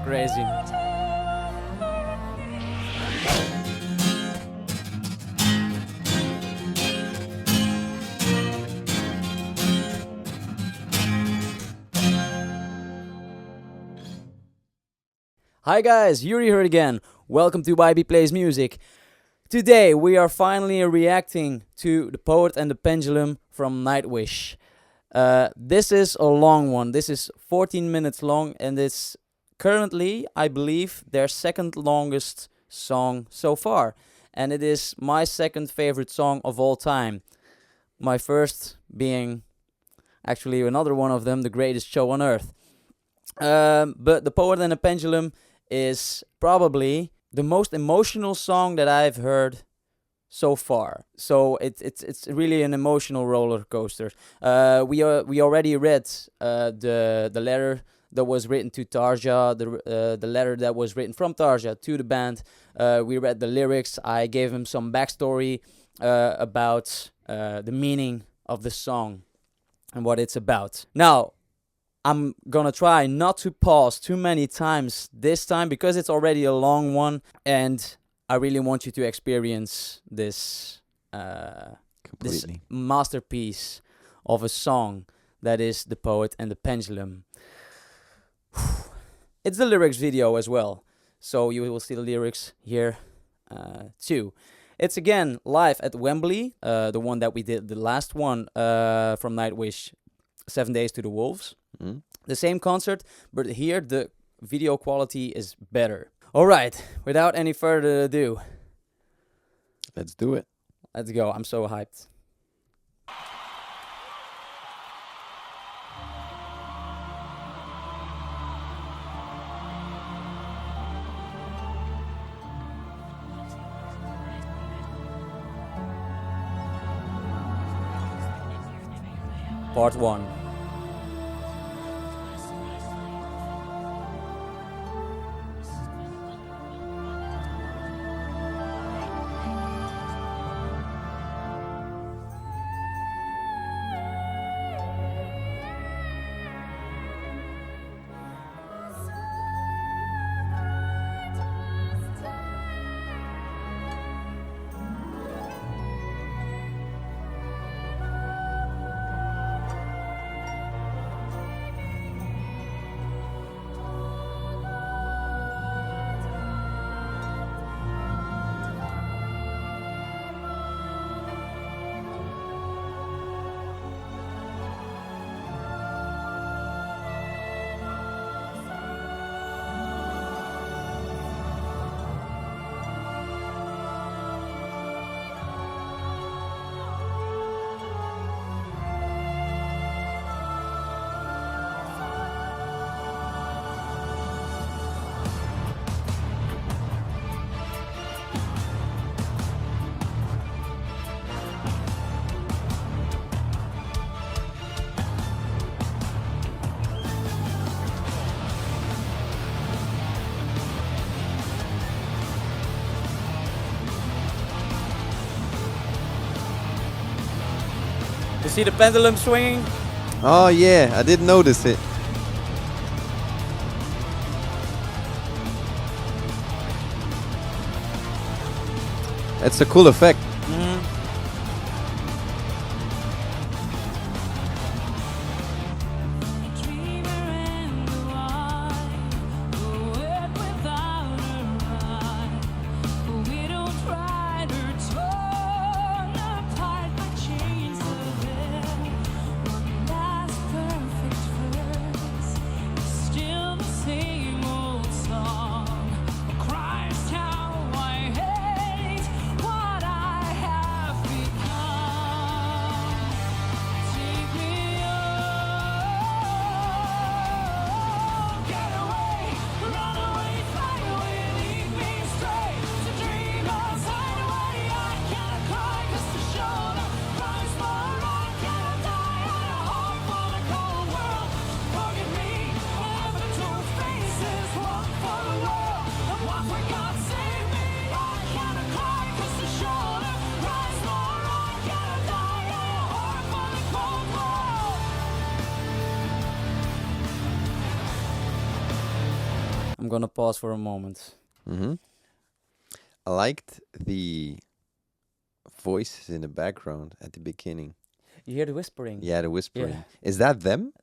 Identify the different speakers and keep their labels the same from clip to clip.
Speaker 1: Crazy. Hi guys, Yuri here again. Welcome to YB Plays Music. Today we are finally reacting to The Poet and the Pendulum from Nightwish. This is a long one. This is 14 minutes long and it's currently, I believe, their second longest song so far. And it is my second favorite song of all time. My first being actually another one of them, The Greatest Show on Earth. But The Poet and the Pendulum is probably the most emotional song that I've heard so far. So it's really an emotional roller coaster. We already read the letter that was written to Tarja, the letter that was written from Tarja to the band. We read the lyrics. I gave him some backstory about the meaning of the song and what it's about. Now, I'm gonna try not to pause too many times this time because it's already a long one and I really want you to experience this masterpiece of a song that is The Poet and the Pendulum. It's the lyrics video as well, so you will see the lyrics here too. It's again live at Wembley, the one that we did, the last one from Nightwish, 7 Days to the Wolves.
Speaker 2: Mm.
Speaker 1: The same concert, but here the video quality is better. Alright, without any further ado,
Speaker 2: Let's do it.
Speaker 1: let's go. I'm so hyped. Part 1. You see the pendulum swinging?
Speaker 2: Oh yeah, I did notice it. That's a cool effect.
Speaker 1: I'm gonna pause for a moment.
Speaker 2: Mm-hmm. I liked the voices in the background at the beginning.
Speaker 1: You hear the whispering?
Speaker 2: Yeah, the whispering.
Speaker 1: Yeah.
Speaker 2: Is that them?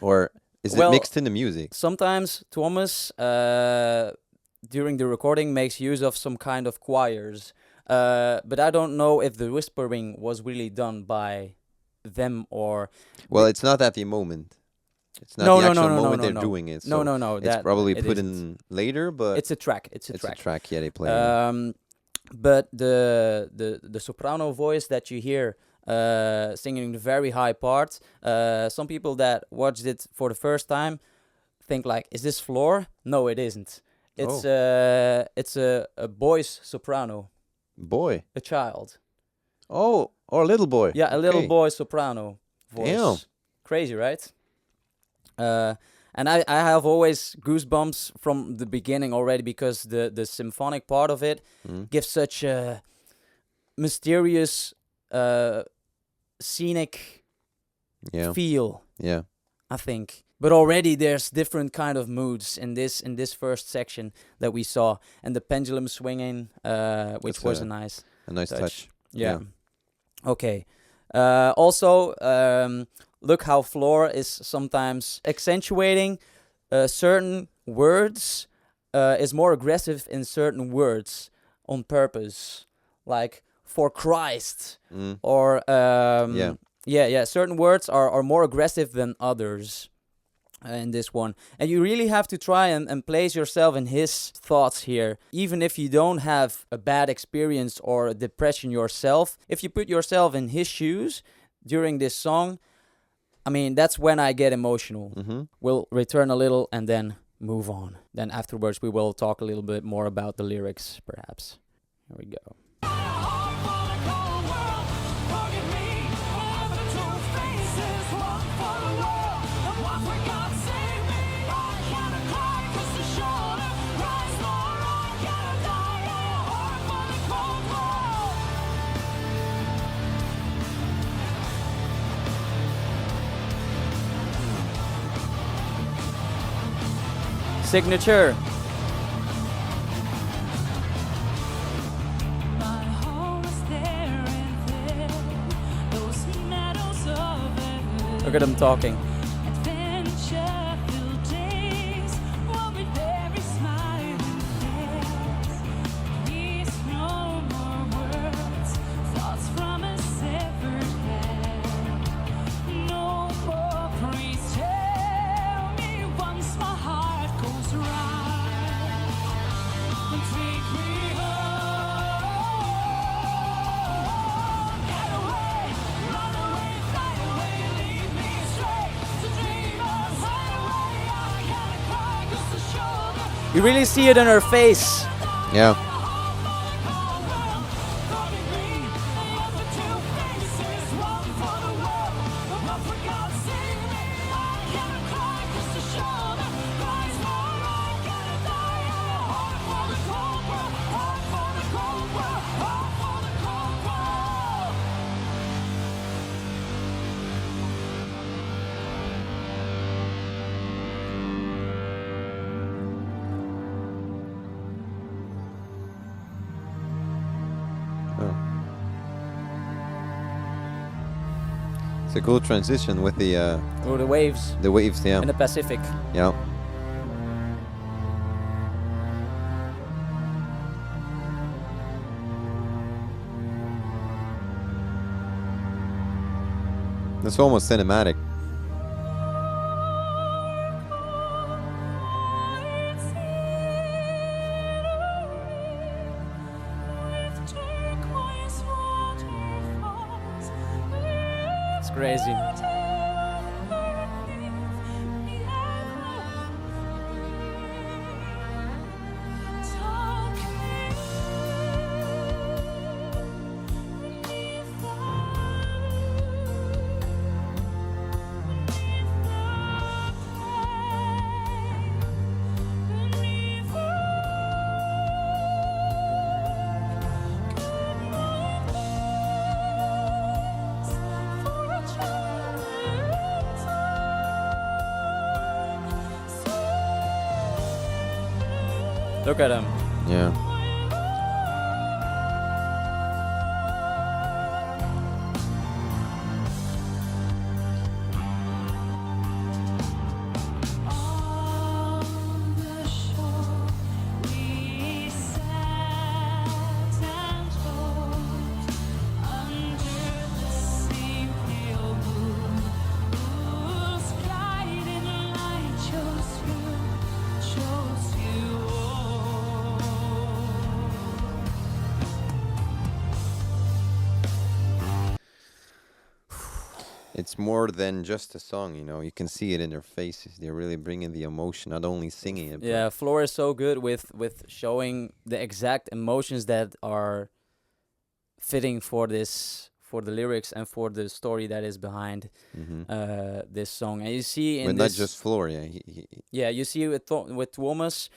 Speaker 2: Or is
Speaker 1: Well,
Speaker 2: it mixed in the music?
Speaker 1: Sometimes Thomas, during the recording, makes use of some kind of choirs. But I don't know if the whispering was really done by them or...
Speaker 2: Well, it's not at the moment. It's not
Speaker 1: No,
Speaker 2: the
Speaker 1: no,
Speaker 2: actual
Speaker 1: no, no,
Speaker 2: moment
Speaker 1: no,
Speaker 2: they're
Speaker 1: no.
Speaker 2: doing it.
Speaker 1: No,
Speaker 2: So
Speaker 1: no, no.
Speaker 2: it's probably
Speaker 1: it
Speaker 2: put
Speaker 1: isn't.
Speaker 2: in later, but
Speaker 1: It's a track. It's a
Speaker 2: it's
Speaker 1: track.
Speaker 2: a track. Yeah, they play.
Speaker 1: But the soprano voice that you hear singing the very high part, some people that watched it for the first time think like, is this Floor? No, it isn't. It's a boy's soprano,
Speaker 2: Boy.
Speaker 1: a child.
Speaker 2: Oh, or a little boy.
Speaker 1: Yeah, a little
Speaker 2: Okay.
Speaker 1: boy soprano voice.
Speaker 2: Damn.
Speaker 1: Crazy, right? And I have always goosebumps from the beginning already because the symphonic part of it
Speaker 2: Mm.
Speaker 1: gives such a mysterious, scenic
Speaker 2: Yeah.
Speaker 1: feel,
Speaker 2: Yeah.
Speaker 1: I think. But already there's different kind of moods in this first section that we saw, and the pendulum swinging, which
Speaker 2: That's
Speaker 1: was a nice
Speaker 2: A nice touch.
Speaker 1: Yeah. Okay. Also, look how Floor is sometimes accentuating certain words, is more aggressive in certain words on purpose, like for Christ,
Speaker 2: Mm.
Speaker 1: or
Speaker 2: Yeah.
Speaker 1: yeah. Certain words are more aggressive than others in this one, and you really have to try and place yourself in his thoughts here, even if you don't have a bad experience or a depression yourself. If you put yourself in his shoes during this song, I mean, that's when I get emotional.
Speaker 2: Mm-hmm.
Speaker 1: We'll return a little and then move on. Then afterwards we will talk a little bit more about the lyrics, perhaps. Here we go. Signature. Look at them talking. You really see it in her face.
Speaker 2: Yeah. Oh. It's a cool transition with the
Speaker 1: Or the waves
Speaker 2: waves. Yeah.
Speaker 1: in the Pacific.
Speaker 2: Yeah. It's almost cinematic.
Speaker 1: It's crazy. Look at him.
Speaker 2: Yeah. It's more than just a song, you know. You can see it in their faces. They're really bringing the emotion, not only singing it.
Speaker 1: Yeah, Floor is so good with showing the exact emotions that are fitting for the lyrics and for the story that is behind this song. And you see in
Speaker 2: but
Speaker 1: this,
Speaker 2: not just Floor, yeah.
Speaker 1: yeah, you see with Thomas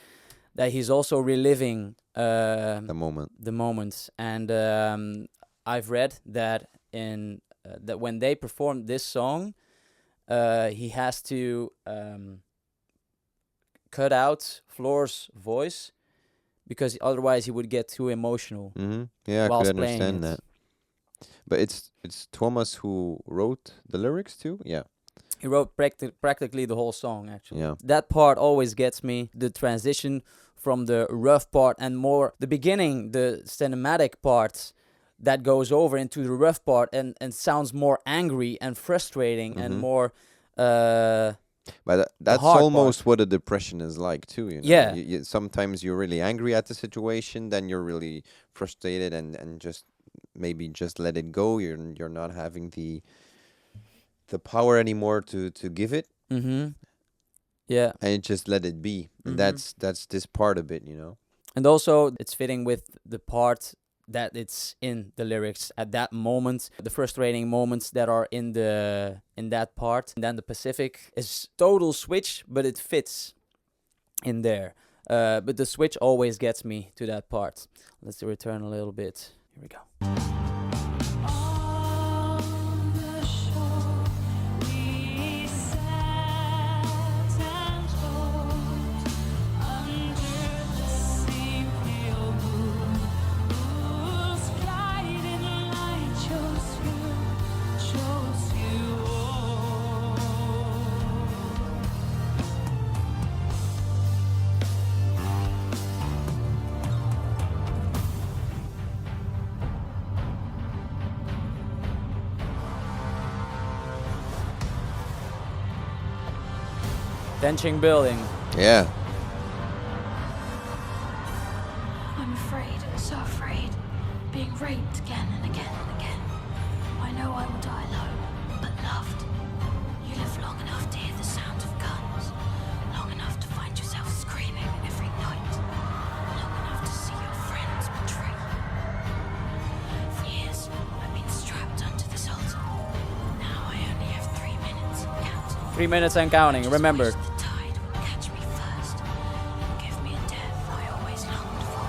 Speaker 1: that he's also reliving
Speaker 2: The moment.
Speaker 1: the moments. And I've read that in that when they perform this song, he has to cut out Floor's voice because otherwise he would get too emotional.
Speaker 2: Yeah, I
Speaker 1: whilst
Speaker 2: could
Speaker 1: playing
Speaker 2: understand
Speaker 1: it.
Speaker 2: that. But it's Thomas who wrote the lyrics too? Yeah.
Speaker 1: He wrote practically the whole song, actually.
Speaker 2: Yeah.
Speaker 1: That part always gets me. The transition from the rough part and more the beginning, the cinematic part that goes over into the rough part and sounds more angry and frustrating and more
Speaker 2: But that's
Speaker 1: hard
Speaker 2: almost what a depression is like too, you know.
Speaker 1: Yeah.
Speaker 2: Sometimes you're really angry at the situation, then you're really frustrated and just maybe just let it go. You're not having the power anymore to give it,
Speaker 1: Yeah.
Speaker 2: and you just let it be. And that's this part of it, you know.
Speaker 1: And also it's fitting with the part that it's in the lyrics at that moment, the frustrating moments that are in that part. And then the Pacific is total switch, but it fits in there. But the switch always gets me to that part. Let's return a little bit. Here we go. Tension building.
Speaker 2: Yeah.
Speaker 3: I'm afraid, so afraid, being raped again and again and again. I know I will die alone, but loved. You live long enough to hear the sound of guns, long enough to find yourself screaming every night, long enough to see your friends betray you. For years, I've been strapped onto this altar. Now I only have 3 minutes and counting.
Speaker 1: 3 minutes and counting, remember.
Speaker 3: The tide will catch me first and give me a death I always longed for.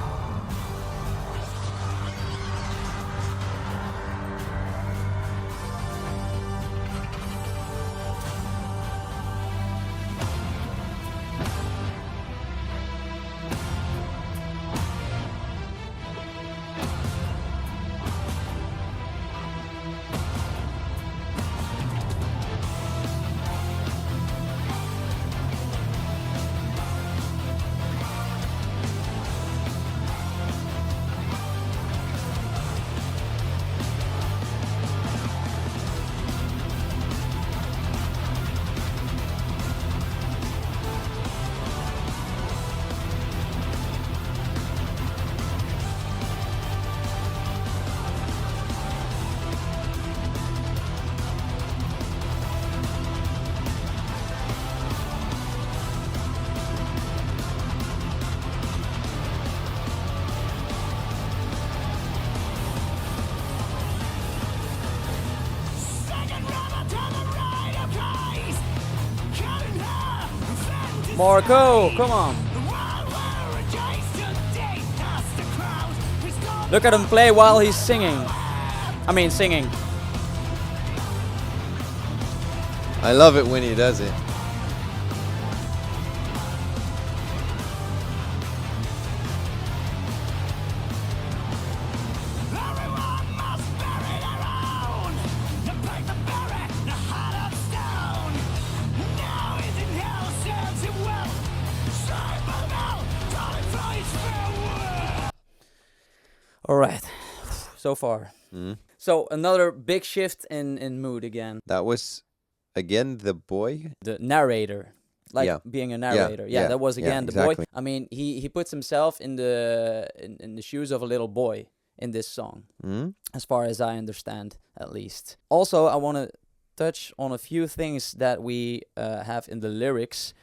Speaker 1: Marco, come on. Look at him play while he's singing. I mean, singing.
Speaker 2: I love it when he does it.
Speaker 1: All right. So far.
Speaker 2: Mm.
Speaker 1: So another big shift in mood again.
Speaker 2: That was again the boy.
Speaker 1: The narrator. Like
Speaker 2: Yeah.
Speaker 1: being a narrator. Yeah, that was again the
Speaker 2: exactly.
Speaker 1: boy. I mean, he puts himself in the shoes of a little boy in this song,
Speaker 2: Mm?
Speaker 1: as far as I understand, at least. Also, I want to touch on a few things that we have in the lyrics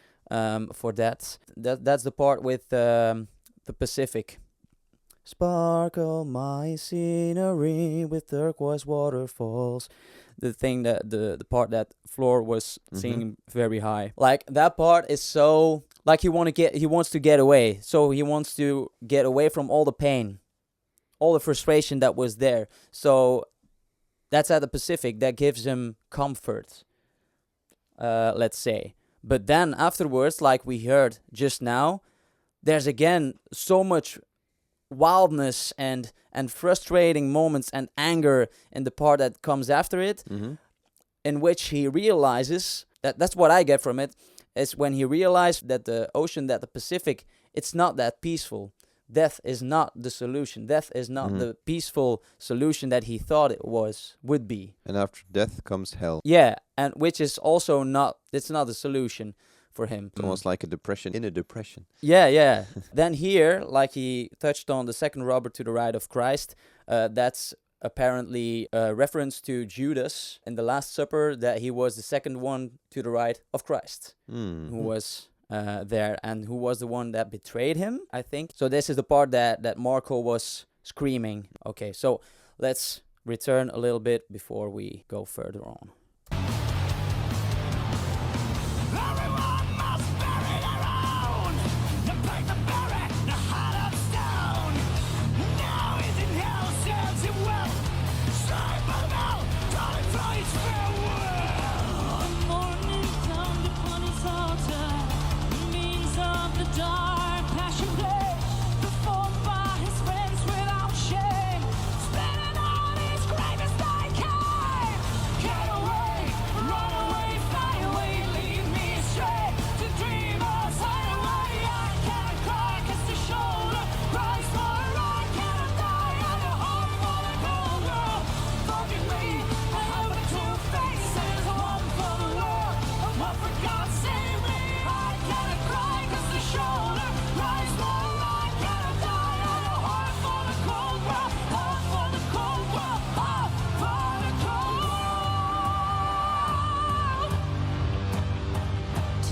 Speaker 1: for that. That's the part with the Pacific. Sparkle my scenery with turquoise waterfalls. The thing that the part that Floor was singing very high. Like that part is so like he wants to get away. So he wants to get away from all the pain, all the frustration that was there. So that's at the Pacific. That gives him comfort. Let's say. But then afterwards, like we heard just now, there's again so much wildness and frustrating moments and anger in the part that comes after it, in which he realizes that's what I get from it, is when he realized that the ocean, that the Pacific, it's not that peaceful. Death is not the solution. Death is not the peaceful solution that he thought it would be.
Speaker 2: And after death comes hell.
Speaker 1: Yeah, and which is also it's not the solution for him.
Speaker 2: It's almost like a depression in a depression.
Speaker 1: Yeah. Then here, like he touched on the second rubber to the right of Christ, that's apparently a reference to Judas in the Last Supper, that he was the second one to the right of Christ, who was there, and who was the one that betrayed him, I think. So this is the part that Marco was screaming. Okay, so let's return a little bit before we go further on.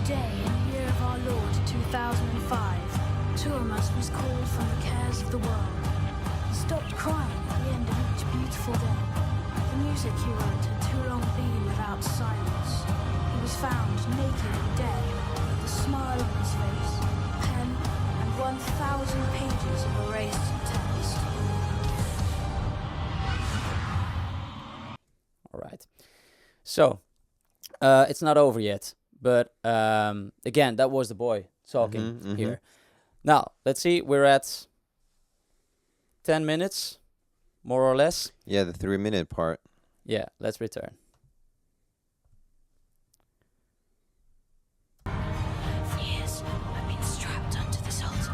Speaker 3: Today, in the year of our Lord, 2005, two of us was called from the cares of the world. He stopped crying at the end of each beautiful day. The music he wrote had too long been without silence. He was found naked and dead, with a smile on his face, a pen, and 1,000 pages of erased text.
Speaker 1: All right. So, it's not over yet. But again, that was the boy talking here. Now, let's see. We're at 10 minutes, more or less.
Speaker 2: Yeah, the 3-minute part.
Speaker 1: Yeah, let's return.
Speaker 3: For years, I've been strapped onto this altar.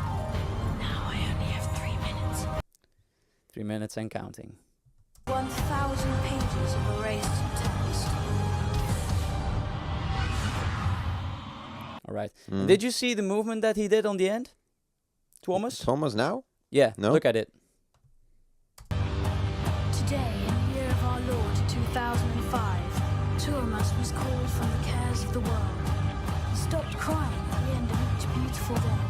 Speaker 3: Now I only have 3 minutes.
Speaker 1: 3 minutes and counting.
Speaker 3: 1,000 pages of erased text.
Speaker 1: All right. Did you see the movement that he did on the end? Thomas?
Speaker 2: Thomas now?
Speaker 1: Yeah,
Speaker 2: No?
Speaker 1: look at it.
Speaker 3: Today, in the year of our Lord, 2005, two of us was called from the cares of the world. He stopped crying at the end of each beautiful day.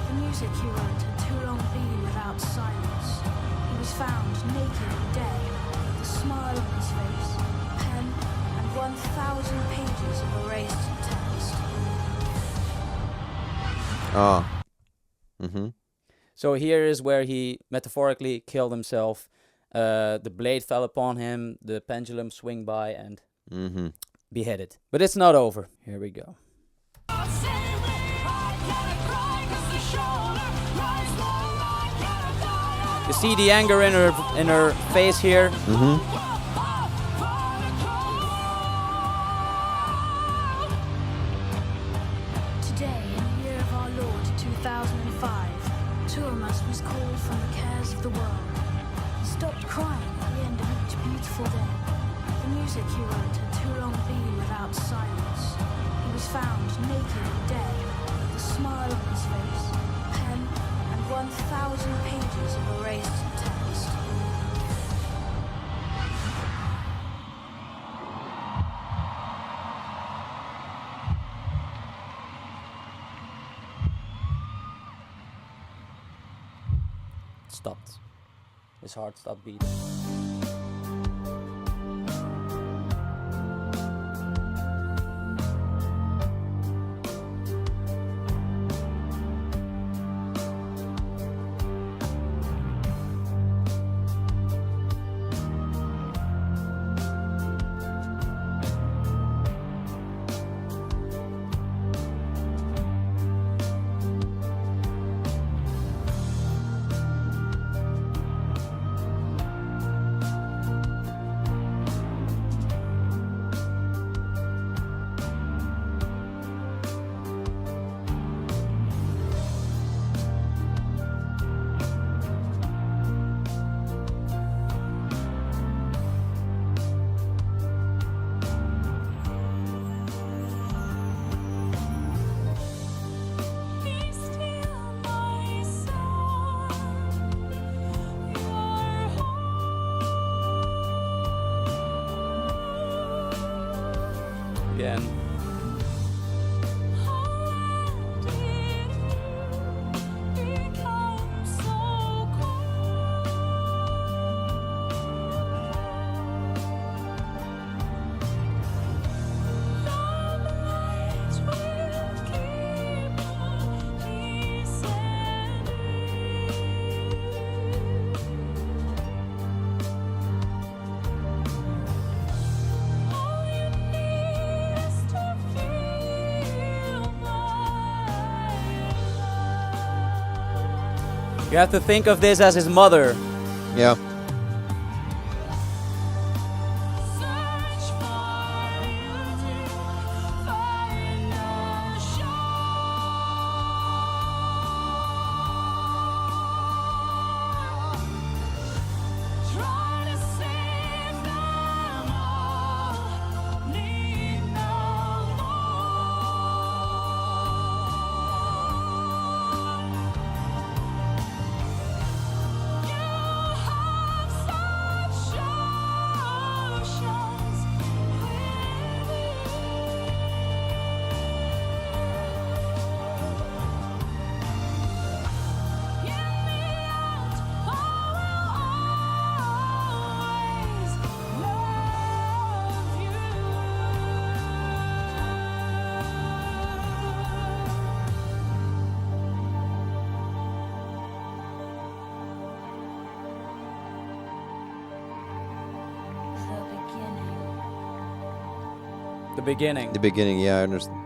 Speaker 3: The music he wrote had too long been without silence. He was found naked and dead, with a smile on his face, a pen, and 1,000 pages of erased text.
Speaker 2: Oh.
Speaker 1: So here is where he metaphorically killed himself. The blade fell upon him, the pendulum swing by and beheaded. But it's not over. Here we go. You see the anger in her face here.
Speaker 3: Today, in the year of our Lord, 2005, two of us was called from the cares of the world. fateful day. The music he wrote had too long been without silence. He was found naked and dead, with a smile on his face, a pen, and 1,000 pages of erased text.
Speaker 1: Stopped. His heart stopped beating. Again. You have to think of this as his mother.
Speaker 2: Yeah.
Speaker 1: The beginning.
Speaker 2: The beginning, yeah, I understand.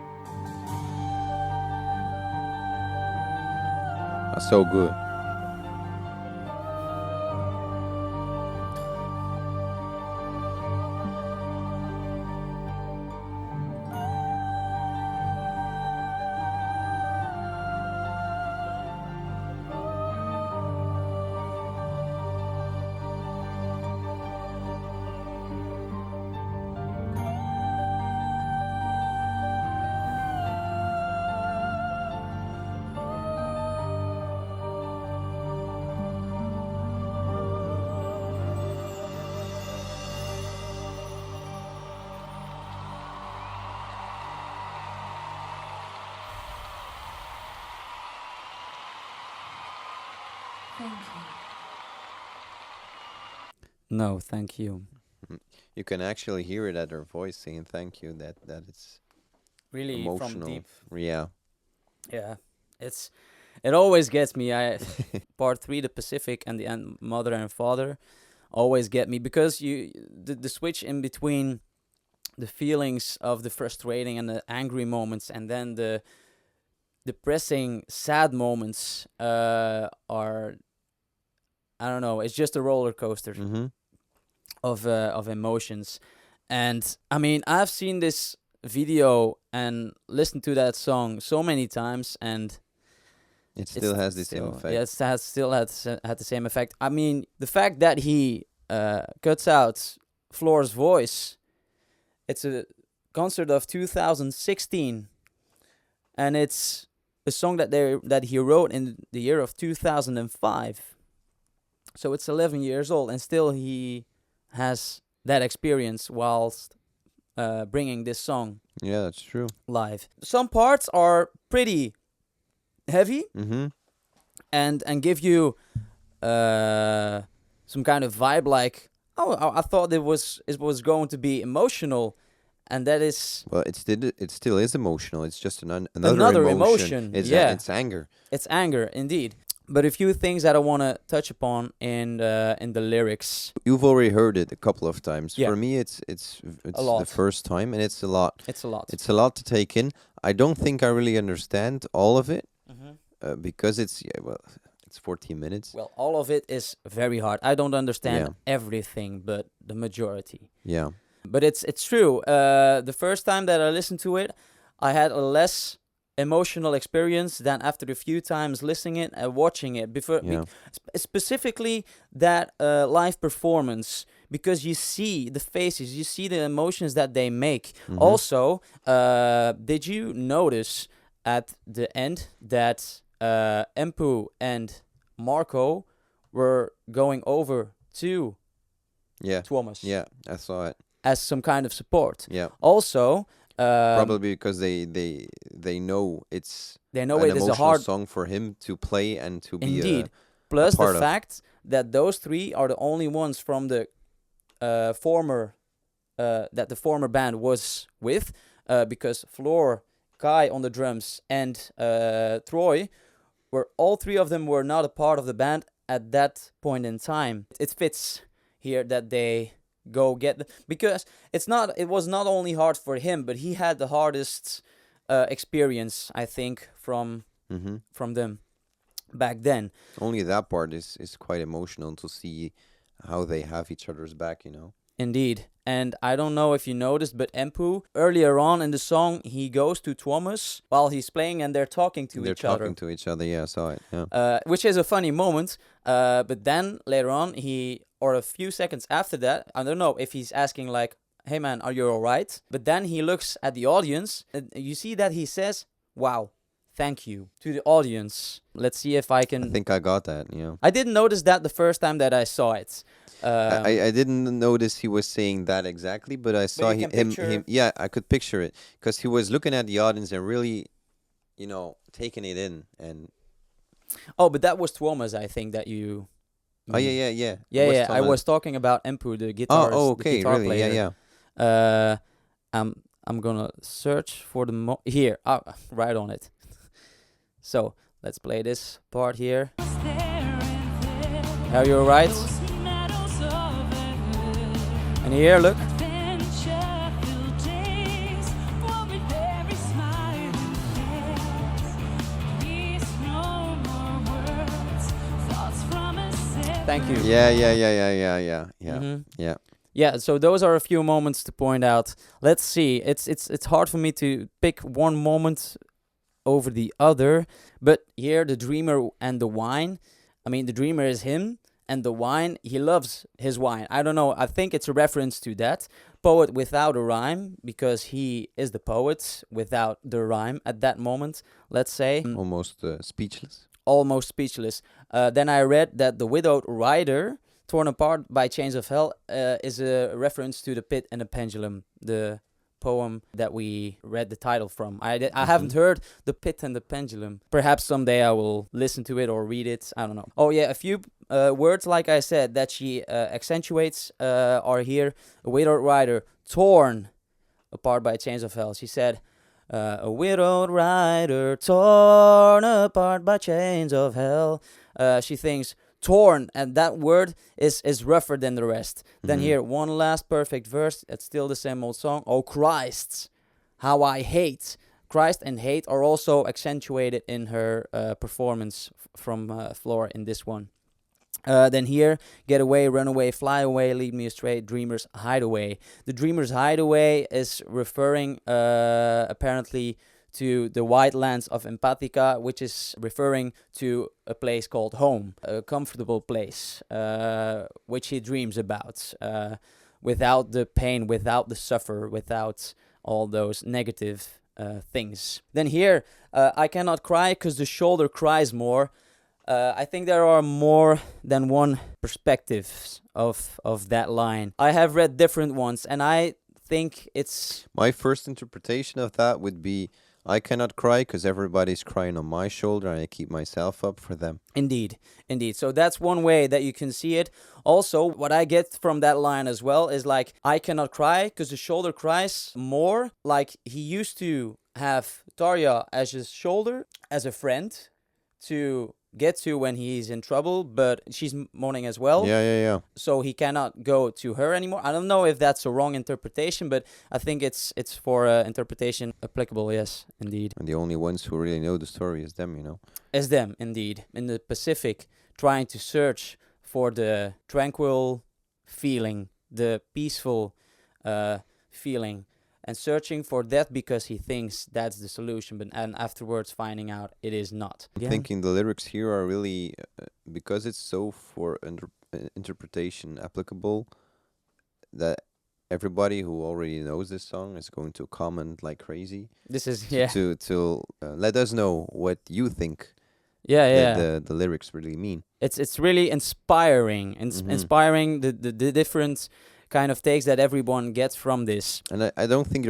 Speaker 2: That's so good.
Speaker 3: Thank you.
Speaker 1: No, thank you.
Speaker 2: You can actually hear it at her voice saying thank you. That it's
Speaker 1: Really from
Speaker 2: emotional.
Speaker 1: deep.
Speaker 2: Yeah.
Speaker 1: Yeah, it always gets me. Part 3, the Pacific, and the mother and father, always get me because the switch in between the feelings of the frustrating and the angry moments, and then the depressing, sad moments are, I don't know. It's just a roller coaster
Speaker 2: Mm-hmm.
Speaker 1: of emotions, and I mean I've seen this video and listened to that song so many times, and
Speaker 2: It still has the same effect.
Speaker 1: Yeah, it still had the same effect. I mean, the fact that he cuts out Floor's voice. It's a concert of 2016, and it's a song that he wrote in the year of 2005. So it's 11 years old, and still he has that experience whilst bringing this song
Speaker 2: Yeah, that's true.
Speaker 1: live. Some parts are pretty heavy
Speaker 2: Mm-hmm.
Speaker 1: and give you some kind of vibe, like, oh, I thought it was going to be emotional, and that is
Speaker 2: Well, it still is emotional. It's just another
Speaker 1: Another
Speaker 2: emotion.
Speaker 1: emotion,
Speaker 2: It's
Speaker 1: yeah.
Speaker 2: it's anger.
Speaker 1: it's anger indeed. But a few things that I want to touch upon in the lyrics.
Speaker 2: You've already heard it a couple of times.
Speaker 1: Yeah.
Speaker 2: For me, it's
Speaker 1: A lot.
Speaker 2: the first time, and it's a lot.
Speaker 1: It's a lot.
Speaker 2: It's a lot to take in. I don't think I really understand all of it
Speaker 1: Mhm.
Speaker 2: because it's 14 minutes.
Speaker 1: Well, all of it is very hard. I don't understand
Speaker 2: Yeah.
Speaker 1: everything, but the majority.
Speaker 2: Yeah.
Speaker 1: But it's true. The first time that I listened to it, I had a less emotional experience than after a few times listening it and watching it.
Speaker 2: Yeah.
Speaker 1: Specifically that live performance, because you see the faces, you see the emotions that they make.
Speaker 2: Mhm.
Speaker 1: Also, did you notice at the end that Empu and Marco were going over to
Speaker 2: Yeah.
Speaker 1: Thomas
Speaker 2: Yeah. I saw it.
Speaker 1: as some kind of support?
Speaker 2: Yeah.
Speaker 1: Also,
Speaker 2: Probably because they know it's
Speaker 1: they know
Speaker 2: an
Speaker 1: it is a
Speaker 2: emotional
Speaker 1: hard.
Speaker 2: song for him to play and to be
Speaker 1: Indeed. Plus the
Speaker 2: part of.
Speaker 1: fact that those three are the only ones from the former that the former band was with, because Floor, Kai on the drums, and Troy all three of them were not a part of the band at that point in time. It fits here that they go get because it was not only hard for him, but he had the hardest experience, I think, from them back then.
Speaker 2: Only that part is quite emotional to see how they have each other's back, you know.
Speaker 1: Indeed. And I don't know if you noticed, but Empu, earlier on in the song, he goes to Thomas while he's playing and they're talking to
Speaker 2: They're
Speaker 1: each other.
Speaker 2: talking to each other, yeah, I saw it. Yeah.
Speaker 1: Which is a funny moment. But then later on, or a few seconds after that, I don't know if he's asking like, hey man, are you alright? But then he looks at the audience and you see that he says, wow, thank you to the audience. Let's see if I can.
Speaker 2: I think I got that, yeah.
Speaker 1: I didn't notice that the first time that I saw it.
Speaker 2: I didn't notice he was saying that exactly, but I saw
Speaker 1: you can
Speaker 2: him,
Speaker 1: picture-
Speaker 2: yeah, I could picture it because he was looking at the audience and really, you know, taking it in. And
Speaker 1: Oh, but that was Thomas, I think, that you.
Speaker 2: oh yeah, yeah.
Speaker 1: Yeah, I
Speaker 2: Thomas.
Speaker 1: was talking about Empu, the guitar.
Speaker 2: Oh,
Speaker 1: the
Speaker 2: okay,
Speaker 1: guitar
Speaker 2: really,
Speaker 1: player.
Speaker 2: yeah.
Speaker 1: I'm gonna search for the here. Right on it. So let's play this part here. Are you alright? And here, look. Thank you.
Speaker 2: Yeah.
Speaker 1: Mhm.
Speaker 2: Yeah.
Speaker 1: Yeah, so those are a few moments to point out. Let's see. It's hard for me to pick one moment over the other, but here the dreamer and the wine. I mean, the dreamer is him, and the wine, he loves his wine. I don't know. I think it's a reference to that. Poet without a rhyme, because he is the poet without the rhyme at that moment, let's say.
Speaker 2: Almost speechless.
Speaker 1: Almost speechless. Then I read that the widowed rider, torn apart by chains of hell, is a reference to the Pit and the Pendulum, the poem that we read the title from. I haven't heard the Pit and the Pendulum. Perhaps someday I will listen to it or read it. I don't know. Oh yeah, a few words, like I said, that she accentuates are here. A widowed rider, torn apart by chains of hell. She said, a widowed rider, torn apart by chains of hell. She thinks torn, and that word is rougher than the rest. Then here, one last perfect verse. It's still the same old song. Oh Christ, how I hate. Christ and hate are also accentuated in her performance from Floor in this one. Then here, get away, run away, fly away, lead me astray, dreamer's hideaway. The dreamer's hideaway is referring apparently to the white lands of Empathica, which is referring to a place called home, a comfortable place, which he dreams about. without the pain, without the suffer, without all those negative things. Then here, I cannot cry because the shoulder cries more. I think there are more than one perspectives of that line. I have read different ones, and I think it's...
Speaker 2: My first interpretation of that would be, I cannot cry because everybody's crying on my shoulder and I keep myself up for them.
Speaker 1: Indeed, indeed. So that's one way that you can see it. Also, what I get from that line as well is like, I cannot cry because the shoulder cries more. Like, he used to have Tarja as his shoulder, as a friend to get to when he's in trouble, but she's mourning as well.
Speaker 2: Yeah.
Speaker 1: So he cannot go to her anymore. I don't know if that's a wrong interpretation, but I think it's for interpretation applicable. Yes, indeed.
Speaker 2: And the only ones who really know the story is them, you know.
Speaker 1: As them, indeed. In the Pacific, trying to search for the tranquil feeling, the peaceful feeling, and searching for that because he thinks that's the solution, and afterwards finding out it is not.
Speaker 2: I'm thinking the lyrics here are really, because it's so for interpretation applicable, that everybody who already knows this song is going to comment like crazy.
Speaker 1: This is, yeah.
Speaker 2: To let us know what you think
Speaker 1: Yeah.
Speaker 2: the lyrics really mean.
Speaker 1: It's really inspiring, inspiring the different kind of takes that everyone gets from this.
Speaker 2: And I don't think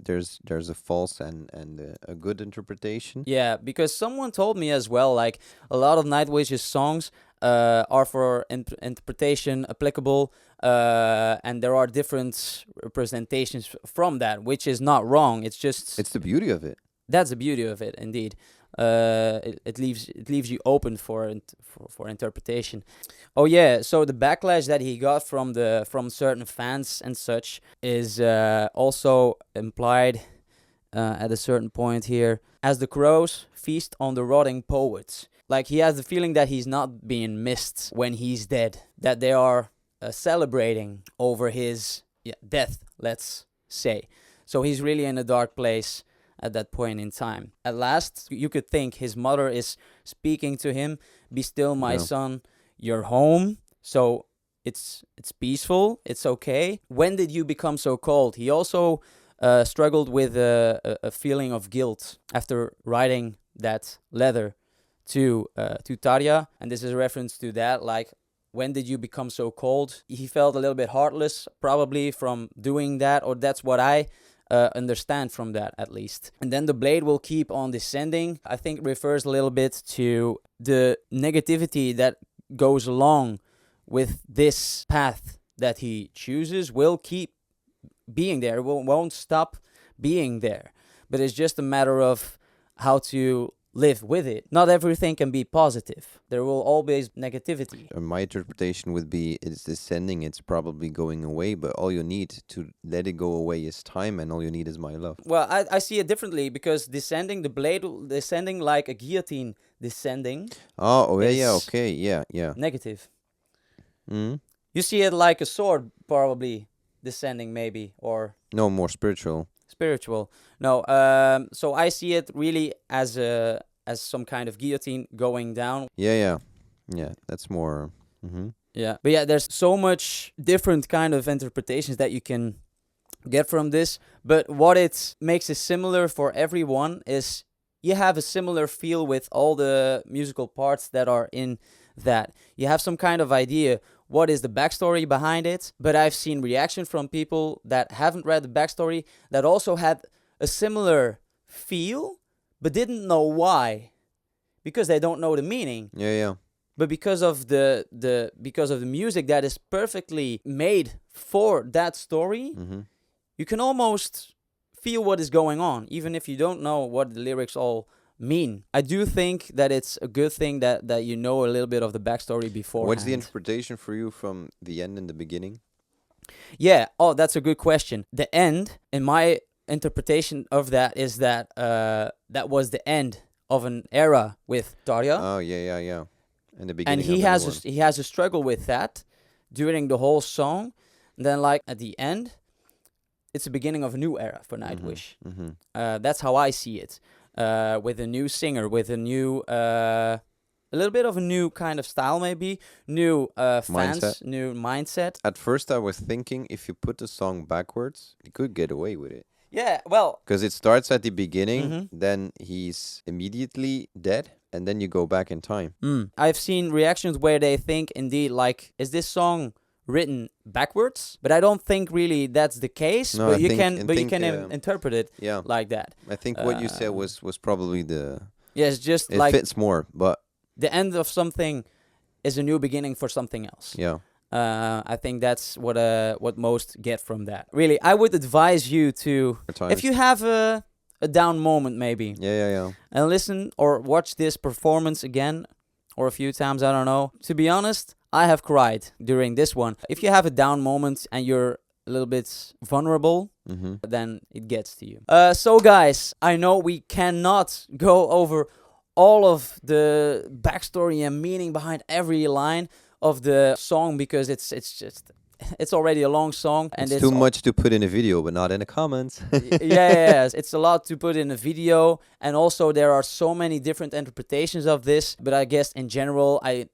Speaker 2: there's a false and a good interpretation.
Speaker 1: Yeah, because someone told me as well, like, a lot of Nightwish's songs are for interpretation applicable, and there are different representations from that, which is not wrong. It's just...
Speaker 2: It's the beauty of it.
Speaker 1: That's the beauty of it, indeed. It leaves you open for interpretation. Oh yeah, so the backlash that he got from certain fans and such is also implied at a certain point here. As the crows feast on the rotting poets, like, he has the feeling that he's not being missed when he's dead, that they are celebrating over his death, let's say. So he's really in a dark place at that point in time. At last, you could think his mother is speaking to him, "Be still, my son, you're home." So it's peaceful, it's okay. When did you become so cold? He also struggled with a feeling of guilt after writing that letter to Tarja, and this is a reference to that, like, when did you become so cold? He felt a little bit heartless, probably, from doing that, or that's what I understand from that, at least. And then the blade will keep on descending. I think refers a little bit to the negativity that goes along with this path that he chooses, will keep being there, won't stop being there. But it's just a matter of how to live with it. Not everything can be positive. There will always be negativity.
Speaker 2: My interpretation would be, it's descending, it's probably going away, but all you need to let it go away is time, and all you need is my love.
Speaker 1: Well, I see it differently, because descending, the blade descending like a guillotine descending.
Speaker 2: Oh yeah, okay, yeah.
Speaker 1: Negative.
Speaker 2: Mm-hmm.
Speaker 1: You see it like a sword, probably descending, maybe, or
Speaker 2: No, more spiritual.
Speaker 1: Spiritual. No, so I see it really as some kind of guillotine going down.
Speaker 2: Yeah, that's more...
Speaker 1: Yeah, but yeah, there's so much different kind of interpretations that you can get from this, but what it makes it similar for everyone is you have a similar feel with all the musical parts that are in that. You have some kind of idea what is the backstory behind it, but I've seen reaction from people that haven't read the backstory that also had a similar feel, but didn't know why, because they don't know the meaning.
Speaker 2: Yeah.
Speaker 1: But because of the music that is perfectly made for that story, you can almost feel what is going on, even if you don't know what the lyrics all mean. I do think that it's a good thing that you know a little bit of the backstory before.
Speaker 2: What's the interpretation for you from the end and the beginning?
Speaker 1: Yeah, that's a good question. The end, in my interpretation of that, is that that was the end of an era with Tarja.
Speaker 2: Oh, yeah. And the beginning.
Speaker 1: And he has a struggle with that during the whole song. And then, like, at the end, it's the beginning of a new era for Nightwish. That's how I see it. With a new singer, with a new a little bit of a new kind of style, maybe new fans,
Speaker 2: Mindset.
Speaker 1: new mindset.
Speaker 2: At first, I was thinking if you put the song backwards, you could get away with it.
Speaker 1: Yeah, well,
Speaker 2: Because it starts at the beginning,
Speaker 1: Mhm.
Speaker 2: then he's immediately dead, and then you go back in time.
Speaker 1: I've seen reactions where they think indeed like, is this song written backwards? But I don't think really that's the case.
Speaker 2: No,
Speaker 1: but
Speaker 2: I
Speaker 1: you
Speaker 2: think-
Speaker 1: can,
Speaker 2: I
Speaker 1: but you
Speaker 2: think,
Speaker 1: can interpret it
Speaker 2: Yeah,
Speaker 1: like that.
Speaker 2: I think what you said was probably the.
Speaker 1: Yeah, it's just
Speaker 2: It
Speaker 1: like
Speaker 2: fits more, but
Speaker 1: the end of something is a new beginning for something else.
Speaker 2: yeah.
Speaker 1: I think that's what most get from that. Really, I would advise you to, if you have a down moment maybe,
Speaker 2: Yeah.
Speaker 1: and listen or watch this performance again or a few times, I don't know. To be honest, I have cried during this one. If you have a down moment and you're a little bit vulnerable,
Speaker 2: Mm-hmm.
Speaker 1: then it gets to you. So guys, I know we cannot go over all of the backstory and meaning behind every line of the song because it's already a long song and
Speaker 2: It's too much to put in a video, but not in the comments.
Speaker 1: yeah, it's a lot to put in a video, and also there are so many different interpretations of this, but I guess in general I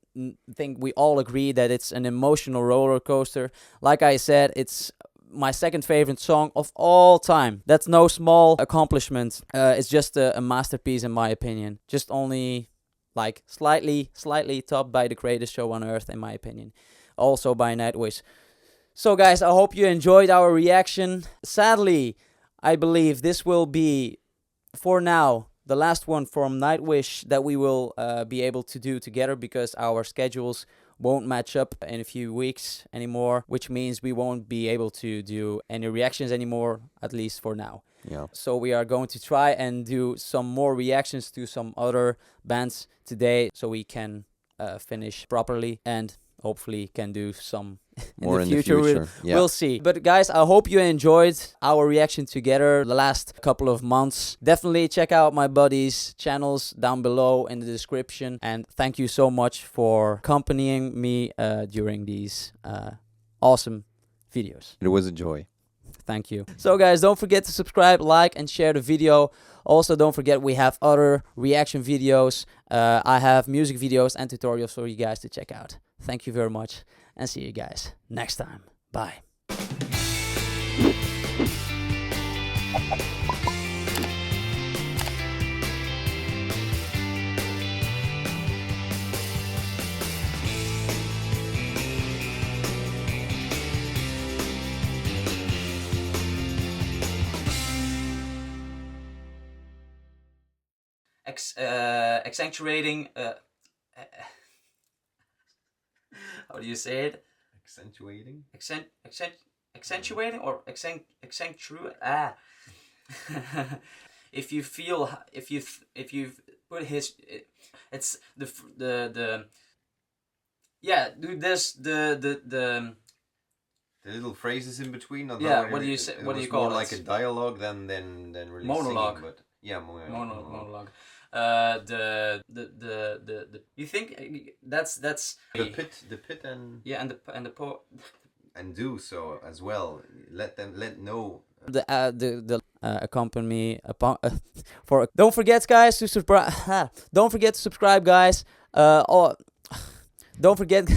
Speaker 1: think we all agree that it's an emotional roller coaster. Like I said, it's my second favorite song of all time. That's no small accomplishment. It's just a masterpiece in my opinion. Just only like slightly topped by the greatest show on earth in my opinion. Also by Nightwish. So guys, I hope you enjoyed our reaction. Sadly, I believe this will be, for now, the last one from Nightwish that we will be able to do together because our schedules won't match up in a few weeks anymore, which means we won't be able to do any reactions anymore, at least for now.
Speaker 2: Yeah.
Speaker 1: So we are going to try and do some more reactions to some other bands today so we can finish properly and hopefully can do some
Speaker 2: More
Speaker 1: in the future.
Speaker 2: Yeah.
Speaker 1: We'll see. But guys, I hope you enjoyed our reaction together the last couple of months. Definitely check out my buddies' channels down below in the description. And thank you so much for accompanying me during these awesome videos.
Speaker 2: It was a joy.
Speaker 1: Thank you. So guys, don't forget to subscribe, like, and share the video. Also, don't forget we have other reaction videos. I have music videos and tutorials for you guys to check out. Thank you very much, and see you guys next time. Bye. Accentuating. How do you say it?
Speaker 2: Accentuating.
Speaker 1: Accentuating or accentuate. If you feel, if you put his, it's the yeah. Do this the
Speaker 2: little phrases in between.
Speaker 1: Yeah, what do you say? What do you call it?
Speaker 2: More like a dialogue than really
Speaker 1: Monologue.
Speaker 2: singing, but yeah,
Speaker 1: monologue. You think that's
Speaker 2: the pit and
Speaker 1: yeah, and the
Speaker 2: and do so as well. Let know.
Speaker 1: The accompany upon for. Don't forget, guys, to subscribe. Don't forget to subscribe, guys. Don't forget.